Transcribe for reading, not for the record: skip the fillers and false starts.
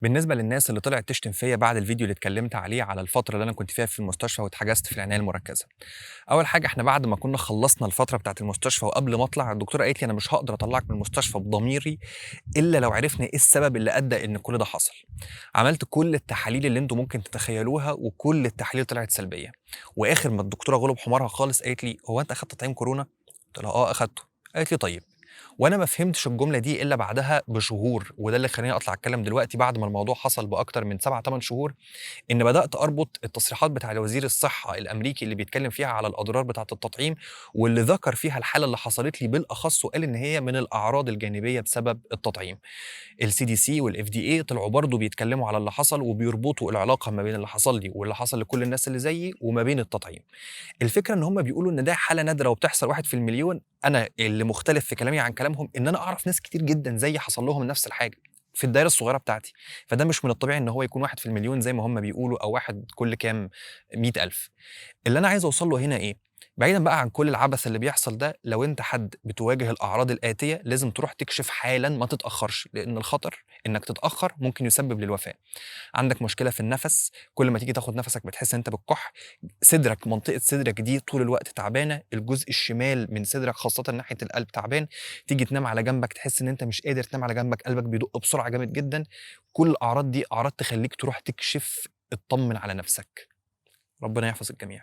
بالنسبة للناس اللي طلعت تشتم فيّا بعد الفيديو اللي اتكلمت عليه على الفترة اللي أنا كنت فيها في المستشفى واتحجزت في العناية المركزة. أول حاجة إحنا بعد ما كنا خلّصنا الفترة بتاعة المستشفى وقبل ما أطلع، الدكتورة قالت لي: "أنا مش هاقدر أطلّعك من المستشفى بضميري إلا لو عرفنا إيه السبب اللي أدّى إن كل ده حصل." عملت كل التحاليل اللي أنتم ممكن تتخيلوها وكل التحاليل طلعت سلبية. وآخر ما الدكتورة غلب حمارها خالص قالت لي: "هو أنت أخدت تطعيم كورونا؟" قُلت لها: "آه أخدته." قالت لي: "طيب." وأنا ما فهمتش الجملة دي إلا بعدها بشهور، وده اللي خلّاني أطلع أتكلّم دلوقتي بعد ما الموضوع حصل بأكتر من 7، 8 شهور، إن بدأت أربط التصريحات بتاع وزير الصحة الأمريكي اللي بيتكلّم فيها على الأضرار بتاعة التطعيم، واللي ذكر فيها الحالة اللي حصلت لي بالأخص وقال إن هي من الأعراض الجانبية بسبب التطعيم. الCDC والFDA طلعوا برضه بيتكلّموا على اللي حصل وبيربطوا العلاقة ما بين اللي حصل لي واللي حصل لكل الناس اللي زيي وما بين التطعيم. الفكرة إن هم بيقولوا إن ده حالة نادرة وبتحصل 1 في المليون، أنا اللي مختلف في كلامي عن كلامهم إن أنا أعرف ناس كتير جدًا زيي حصل لهم نفس الحاجة، في الدايرة الصغيرة بتاعتي، فده مش من الطبيعي إن هو يكون 1 في المليون زي ما هم بيقولوا أو واحد كل كام 100,000. اللي أنا عايز أوصل له هنا إيه، بعيدًا بقى عن كل العبث اللي بيحصل ده، لو أنت حد بتواجه الأعراض الآتية لازم تروح تكشف حالًا ما تتأخرش، لأن الخطر إنك تتأخر ممكن يسبب للوفاة. عندك مشكلة في النَفَس، كل ما تيجي تاخد نَفَسك بتحس إن أنت بتكح، صدرك منطقة صدرك دي طول الوقت تعبانة، الجزء الشمال من صدرك خاصةً ناحية القلب تعبان، تيجي تنام على جنبك تحس إن أنت مش قادر تنام على جنبك، قلبك بيدق بسرعة جامد جدًا، كل الأعراض دي أعراض تخلّيك تروح تكشف، اتطمن على نَفْسك. ربنا يحفظ الجميع.